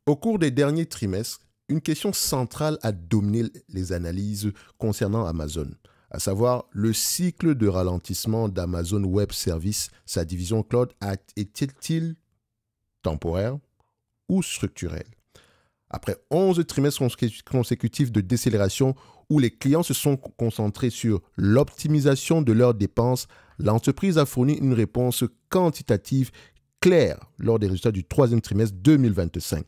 Au cours des derniers trimestres, une question centrale a dominé les analyses concernant Amazon, à savoir le cycle de ralentissement d'Amazon Web Services, sa division cloud, est-il temporaire ou structurel? Après 11 trimestres consécutifs de décélération où les clients se sont concentrés sur l'optimisation de leurs dépenses, l'entreprise a fourni une réponse quantitative claire lors des résultats du troisième trimestre 2025.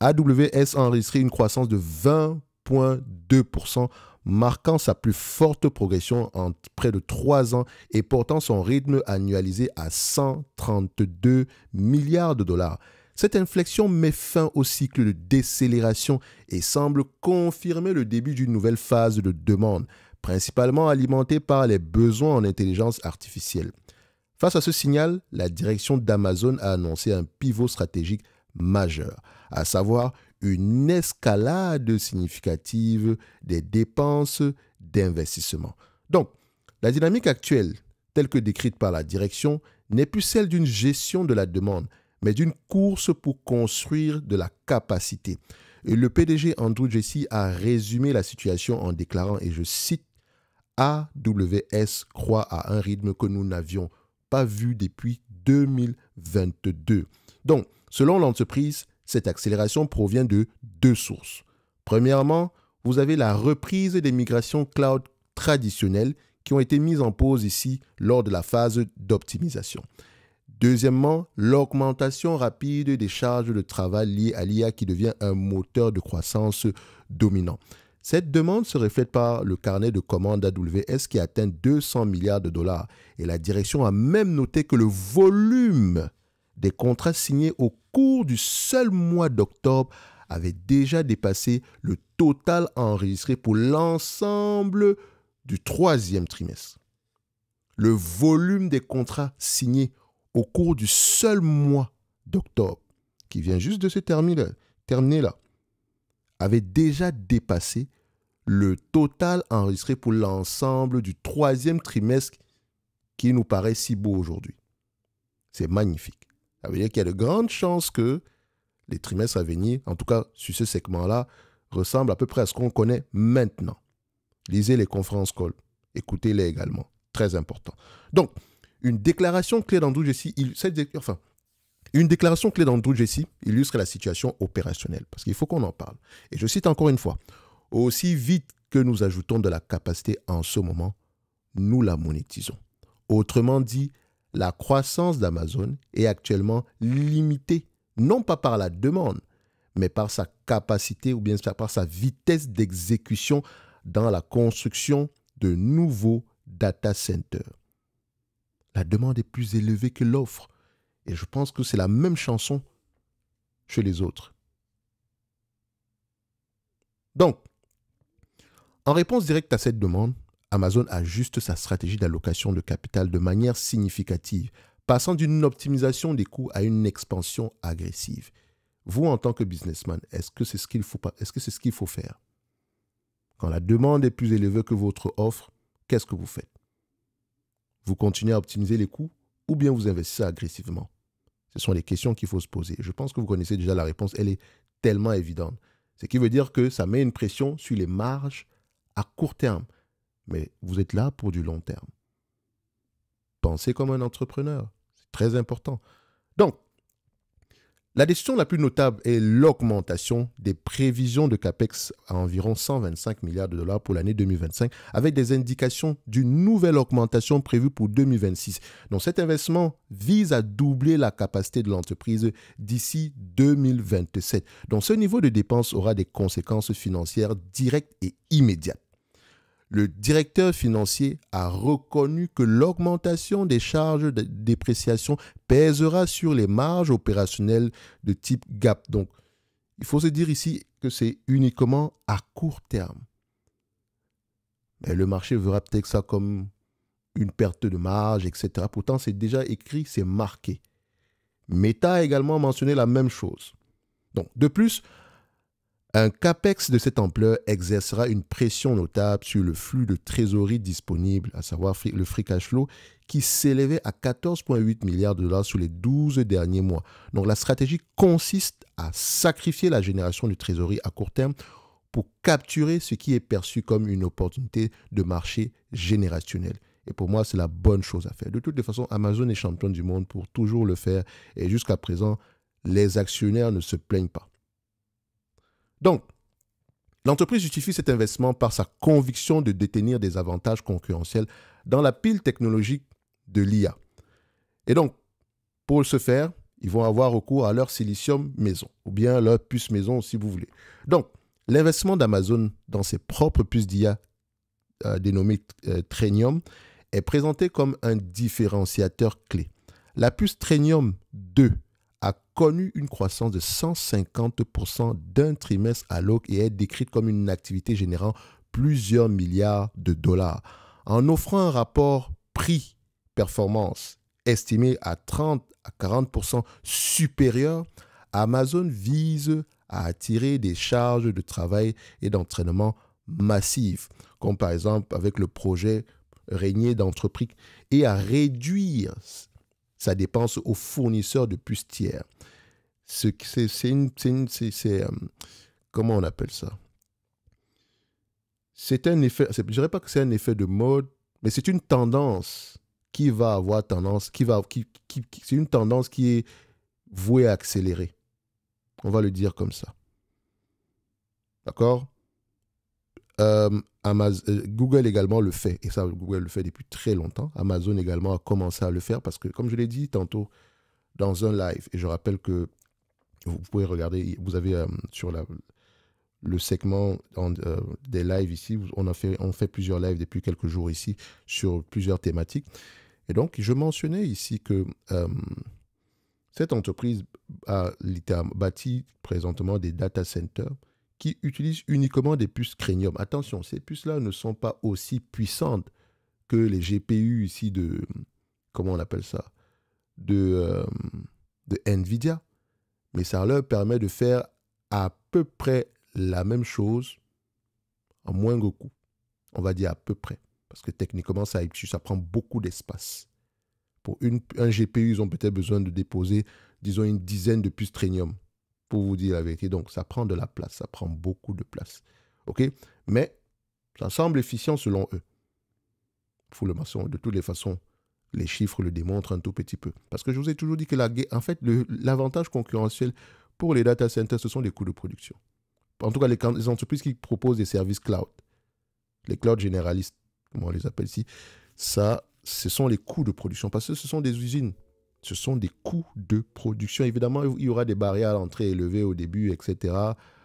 AWS a enregistré une croissance de 20,2%, marquant sa plus forte progression en près de 3 ans et portant son rythme annualisé à 132 milliards de dollars. Cette inflexion met fin au cycle de décélération et semble confirmer le début d'une nouvelle phase de demande, principalement alimentée par les besoins en intelligence artificielle. Face à ce signal, la direction d'Amazon a annoncé un pivot stratégique majeur, à savoir une escalade significative des dépenses d'investissement. Donc, la dynamique actuelle, telle que décrite par la direction, n'est plus celle d'une gestion de la demande, mais d'une course pour construire de la capacité. Et le PDG Andrew Jassy a résumé la situation en déclarant, et je cite, « AWS croît à un rythme que nous n'avions pas vu depuis 2022. » Donc, selon l'entreprise, cette accélération provient de 2 sources. Premièrement, vous avez la reprise des migrations cloud traditionnelles qui ont été mises en pause ici lors de la phase d'optimisation. Deuxièmement, l'augmentation rapide des charges de travail liées à l'IA qui devient un moteur de croissance dominant. Cette demande se reflète par le carnet de commandes AWS qui atteint 200 milliards de dollars. Et la direction a même noté que le volume des contrats signés au cours du seul mois d'octobre avait déjà dépassé le total enregistré pour l'ensemble du troisième trimestre. Le volume des contrats signés au cours du seul mois d'octobre, qui vient juste de se terminer là, avait déjà dépassé le total enregistré pour l'ensemble du troisième trimestre qui nous paraît si beau aujourd'hui. C'est magnifique. Ça veut dire qu'il y a de grandes chances que les trimestres à venir, en tout cas sur ce segment-là, ressemblent à peu près à ce qu'on connaît maintenant. Lisez les conférences call, écoutez-les également, très important. Donc, une déclaration clé d'Andrew Jassy illustre la situation opérationnelle, parce qu'il faut qu'on en parle. Et je cite encore une fois, « Aussi vite que nous ajoutons de la capacité en ce moment, nous la monétisons. » Autrement dit, la croissance d'Amazon est actuellement limitée, non pas par la demande, mais par sa capacité ou bien par sa vitesse d'exécution dans la construction de nouveaux data centers. La demande est plus élevée que l'offre. Et je pense que c'est la même chanson chez les autres. Donc, en réponse directe à cette demande, Amazon ajuste sa stratégie d'allocation de capital de manière significative, passant d'une optimisation des coûts à une expansion agressive. Vous, en tant que businessman, est-ce que c'est ce qu'il faut faire? Quand la demande est plus élevée que votre offre, qu'est-ce que vous faites? Vous continuez à optimiser les coûts ou bien vous investissez agressivement? Ce sont les questions qu'il faut se poser. Je pense que vous connaissez déjà la réponse, elle est tellement évidente. Ce qui veut dire que ça met une pression sur les marges à court terme. Mais vous êtes là pour du long terme. Pensez comme un entrepreneur. C'est très important. Donc, la décision la plus notable est l'augmentation des prévisions de CAPEX à environ 125 milliards de dollars pour l'année 2025, avec des indications d'une nouvelle augmentation prévue pour 2026. Donc, cet investissement vise à doubler la capacité de l'entreprise d'ici 2027. Donc, ce niveau de dépenses aura des conséquences financières directes et immédiates. Le directeur financier a reconnu que l'augmentation des charges de dépréciation pèsera sur les marges opérationnelles de type GAAP. Donc, il faut se dire ici que c'est uniquement à court terme. Mais le marché verra peut-être ça comme une perte de marge, etc. Pourtant, c'est déjà écrit, c'est marqué. Meta a également mentionné la même chose. Donc, de plus, Un CAPEX de cette ampleur exercera une pression notable sur le flux de trésorerie disponible, à savoir le free cash flow, qui s'élevait à 14,8 milliards de dollars sur les 12 derniers mois. Donc la stratégie consiste à sacrifier la génération de trésorerie à court terme pour capturer ce qui est perçu comme une opportunité de marché générationnel. Et pour moi, c'est la bonne chose à faire. De toutes les façons, Amazon est champion du monde pour toujours le faire. Et jusqu'à présent, les actionnaires ne se plaignent pas. Donc, l'entreprise justifie cet investissement par sa conviction de détenir des avantages concurrentiels dans la pile technologique de l'IA. Et donc, pour ce faire, ils vont avoir recours à leur silicium maison, ou bien leur puce maison si vous voulez. Donc, l'investissement d'Amazon dans ses propres puces d'IA dénommées Trainium est présenté comme un différenciateur clé. La puce Trainium 2 a connu une croissance de 150% d'un trimestre à l'autre et est décrite comme une activité générant plusieurs milliards de dollars. En offrant un rapport prix-performance estimé à 30 à 40% supérieur, Amazon vise à attirer des charges de travail et d'entraînement massives, comme par exemple avec le projet Régnier d'entreprise, et à réduire sa dépense aux fournisseurs de puces tiers. Comment on appelle ça? C'est un effet, je ne dirais pas que c'est un effet de mode, mais c'est une tendance qui va avoir tendance, c'est une tendance qui est vouée à accélérer. On va le dire comme ça. D'accord? Google également le fait, et ça, Google le fait depuis très longtemps. Amazon également a commencé à le faire parce que, comme je l'ai dit tantôt dans un live, et je rappelle que vous pouvez regarder, vous avez sur le segment des lives ici, on fait plusieurs lives depuis quelques jours ici sur plusieurs thématiques. Et donc, je mentionnais ici que cette entreprise a bâti présentement des data centers qui utilisent uniquement des puces Trainium. Attention, ces puces-là ne sont pas aussi puissantes que les GPU ici de, comment on appelle ça, de NVIDIA. Mais ça leur permet de faire à peu près la même chose en moindre coût. On va dire à peu près. Parce que techniquement, ça prend beaucoup d'espace. Pour un GPU, ils ont peut-être besoin de déposer, disons, une dizaine de puces Trainium, pour vous dire la vérité. Donc, ça prend de la place, ça prend beaucoup de place. OK? Mais ça semble efficient selon eux. Il faut le mentionner. De toutes les façons, les chiffres le démontrent un tout petit peu. Parce que je vous ai toujours dit que l'avantage concurrentiel pour les data centers, ce sont les coûts de production. En tout cas, les entreprises qui proposent des services cloud, les clouds généralistes, comme on les appelle ici, ça, ce sont les coûts de production. Parce que ce sont des usines. Ce sont des coûts de production. Évidemment, il y aura des barrières à l'entrée élevées au début, etc.,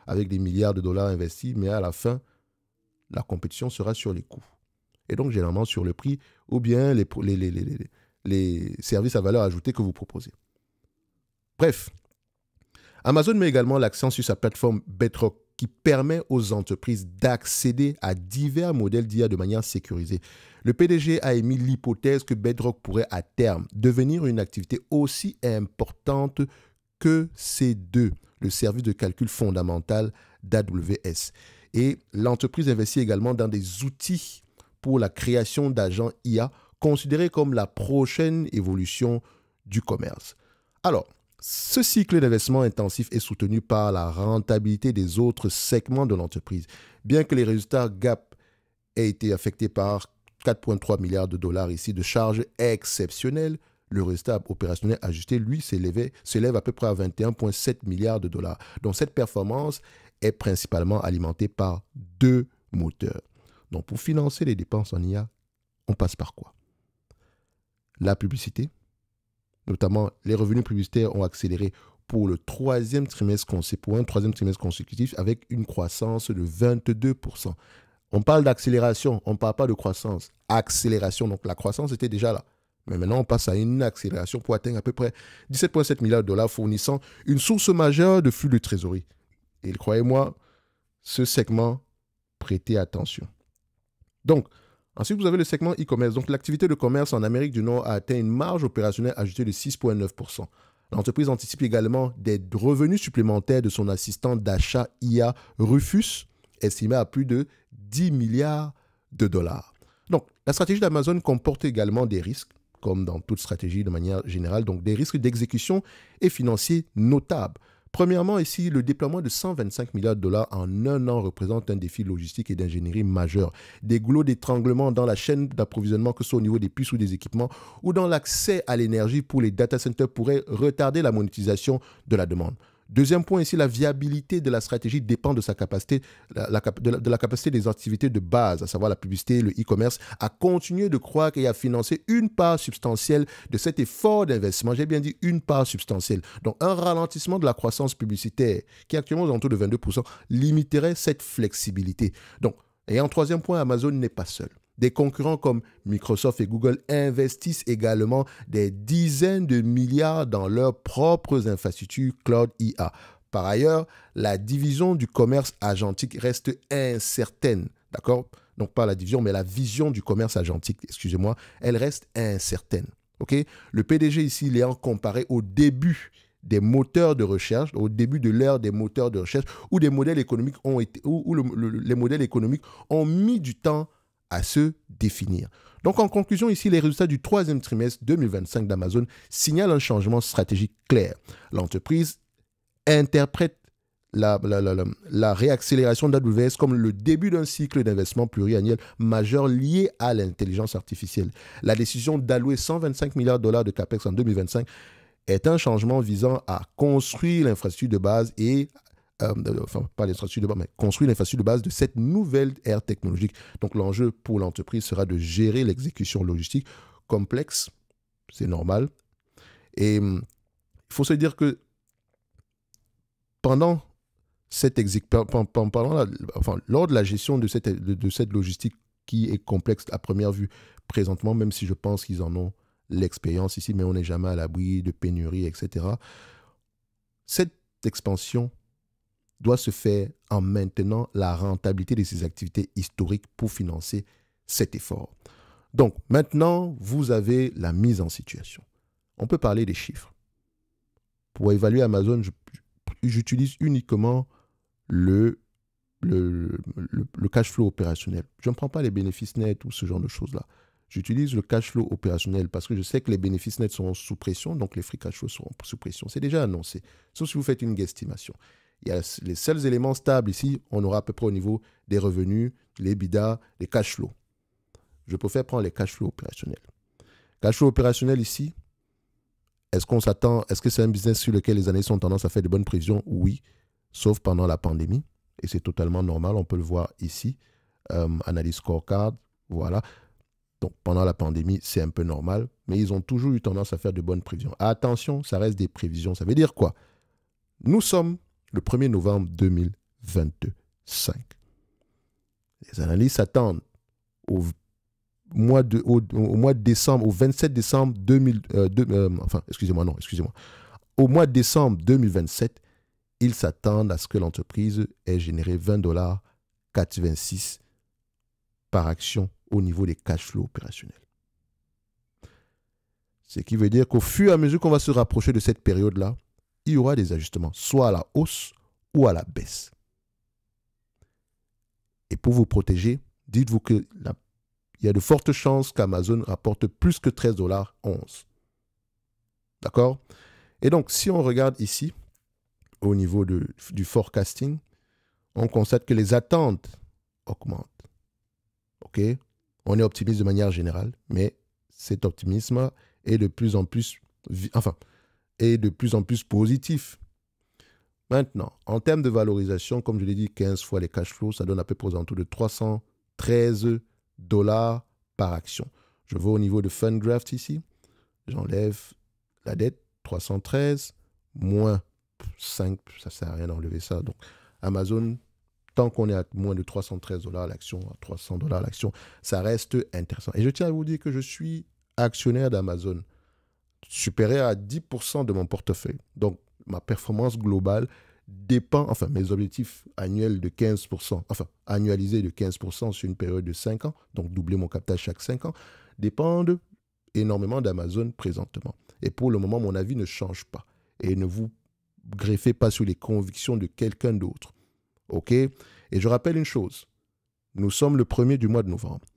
avec des milliards de dollars investis, mais à la fin, la compétition sera sur les coûts. Et donc, généralement, sur le prix ou bien les services à valeur ajoutée que vous proposez. Bref, Amazon met également l'accent sur sa plateforme Bedrock qui permet aux entreprises d'accéder à divers modèles d'IA de manière sécurisée. Le PDG a émis l'hypothèse que Bedrock pourrait à terme devenir une activité aussi importante que C2, le service de calcul fondamental d'AWS. Et l'entreprise investit également dans des outils pour la création d'agents IA, considérés comme la prochaine évolution du commerce. Alors, ce cycle d'investissement intensif est soutenu par la rentabilité des autres segments de l'entreprise. Bien que les résultats GAAP aient été affectés par 4,3 milliards de dollars ici de charges exceptionnelles, le résultat opérationnel ajusté, lui, s'élève à peu près à 21,7 milliards de dollars. Donc, cette performance est principalement alimentée par deux moteurs. Donc, pour financer les dépenses en IA, on passe par quoi? La publicité. Notamment, les revenus publicitaires ont accéléré pour un troisième trimestre consécutif avec une croissance de 22%. On parle d'accélération, on ne parle pas de croissance. Accélération, donc la croissance était déjà là. Mais maintenant, on passe à une accélération pour atteindre à peu près 17,7 milliards de dollars, fournissant une source majeure de flux de trésorerie. Et croyez-moi, ce segment, prêtez attention. Donc, ensuite, vous avez le segment e-commerce. Donc, l'activité de commerce en Amérique du Nord a atteint une marge opérationnelle ajoutée de 6,9%. L'entreprise anticipe également des revenus supplémentaires de son assistant d'achat IA Rufus, estimé à plus de 10 milliards de dollars. Donc, la stratégie d'Amazon comporte également des risques, comme dans toute stratégie de manière générale, donc des risques d'exécution et financiers notables. Premièrement, ici, le déploiement de 125 milliards de dollars en un an représente un défi logistique et d'ingénierie majeur. Des goulots d'étranglement dans la chaîne d'approvisionnement, que ce soit au niveau des puces ou des équipements, ou dans l'accès à l'énergie pour les data centers pourraient retarder la monétisation de la demande. Deuxième point ici, la viabilité de la stratégie dépend de sa capacité, de la capacité des activités de base, à savoir la publicité, le e-commerce, à continuer de croître et à financer une part substantielle de cet effort d'investissement. J'ai bien dit une part substantielle. Donc, un ralentissement de la croissance publicitaire, qui est actuellement aux alentours de 22%, limiterait cette flexibilité. Donc, et en troisième point, Amazon n'est pas seul. Des concurrents comme Microsoft et Google investissent également des dizaines de milliards dans leurs propres infrastructures cloud IA. Par ailleurs, la division du commerce agentique reste incertaine. D'accord? Donc pas la division, mais la vision du commerce agentique, excusez-moi, elle reste incertaine. OK? Le PDG ici, il est comparé au début des moteurs de recherche, au début de l'ère des moteurs de recherche, où des modèles économiques ont été, les modèles économiques ont mis du temps à se définir. Donc, en conclusion, ici, les résultats du troisième trimestre 2025 d'Amazon signalent un changement stratégique clair. L'entreprise interprète la réaccélération d'AWS comme le début d'un cycle d'investissement pluriannuel majeur lié à l'intelligence artificielle. La décision d'allouer 125 milliards de dollars de CAPEX en 2025 est un changement visant à construire l'infrastructure de base et pas l'infrastructure de base, mais construire l'infrastructure de base de cette nouvelle ère technologique. Donc, l'enjeu pour l'entreprise sera de gérer l'exécution logistique complexe, c'est normal. Et il faut se dire que pendant cette lors de la gestion de cette logistique qui est complexe à première vue présentement, même si je pense qu'ils en ont l'expérience ici, mais on n'est jamais à l'abri de pénuries, etc. Cette expansion doit se faire en maintenant la rentabilité de ses activités historiques pour financer cet effort. Donc, maintenant, vous avez la mise en situation. On peut parler des chiffres. Pour évaluer Amazon, j'utilise uniquement le cash flow opérationnel. Je ne prends pas les bénéfices nets ou ce genre de choses-là. J'utilise le cash flow opérationnel parce que je sais que les bénéfices nets seront sous pression, donc les free cash flow seront sous pression. C'est déjà annoncé, sauf si vous faites une guesstimation. Il y a les seuls éléments stables ici, on aura à peu près au niveau des revenus, les EBITDA, les cash flows. Je préfère prendre les cash flows opérationnels. Cash flow opérationnel ici, est-ce que c'est un business sur lequel les analystes ont tendance à faire de bonnes prévisions? Oui, sauf pendant la pandémie. Et c'est totalement normal, on peut le voir ici. Analyse scorecard, voilà. Donc pendant la pandémie, c'est un peu normal, mais ils ont toujours eu tendance à faire de bonnes prévisions. Attention, ça reste des prévisions. Ça veut dire quoi? Nous sommes le 1er novembre 2025. Les analystes s'attendent au mois de décembre, au 27 décembre au mois de décembre 2027, ils s'attendent à ce que l'entreprise ait généré $20,86 par action au niveau des cash flows opérationnels. Ce qui veut dire qu'au fur et à mesure qu'on va se rapprocher de cette période-là, il y aura des ajustements, soit à la hausse ou à la baisse. Et pour vous protéger, dites-vous qu'il y a de fortes chances qu'Amazon rapporte plus que $13,11. D'accord? Et donc, si on regarde ici, au niveau du forecasting, on constate que les attentes augmentent. OK? On est optimiste de manière générale, mais cet optimisme est de plus en plus positif. Maintenant, en termes de valorisation, comme je l'ai dit, 15 fois les cash flows, ça donne à peu près aux alentours de $313 par action. Je vais au niveau de Fundgraft ici. J'enlève la dette, 313 moins 5, ça ne sert à rien d'enlever ça. Donc, Amazon, tant qu'on est à moins de $313 à l'action, à $300 à l'action, ça reste intéressant. Et je tiens à vous dire que je suis actionnaire d'Amazon, supérieur à 10% de mon portefeuille. Donc, ma performance globale dépend, mes objectifs annuels de 15%, annualisés de 15% sur une période de 5 ans, donc doubler mon capital chaque 5 ans, dépendent énormément d'Amazon présentement. Et pour le moment, mon avis ne change pas. et ne vous greffez pas sur les convictions de quelqu'un d'autre. OK? Et je rappelle une chose. Nous sommes le 1er du mois de novembre.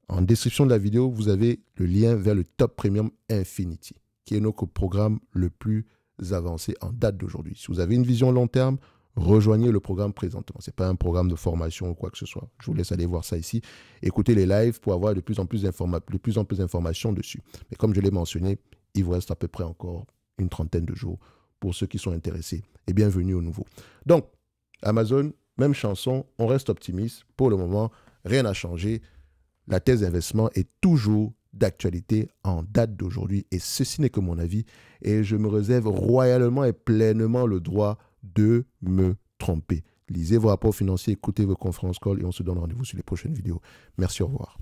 En description de la vidéo, vous avez le lien vers le Top Premium Infinity, qui est notre programme le plus avancé en date d'aujourd'hui. Si vous avez une vision long terme, rejoignez le programme présentement. Ce n'est pas un programme de formation ou quoi que ce soit. Je vous laisse aller voir ça ici. Écoutez les lives pour avoir de plus en plus d'informations dessus. Mais comme je l'ai mentionné, il vous reste à peu près encore une trentaine de jours pour ceux qui sont intéressés. Et bienvenue au nouveau. Donc, Amazon, même chanson, on reste optimiste. Pour le moment, rien n'a changé. La thèse d'investissement est toujours d'actualité en date d'aujourd'hui. Et ceci n'est que mon avis. Et je me réserve royalement et pleinement le droit de me tromper. Lisez vos rapports financiers, écoutez vos conférences calls et on se donne rendez-vous sur les prochaines vidéos. Merci, au revoir.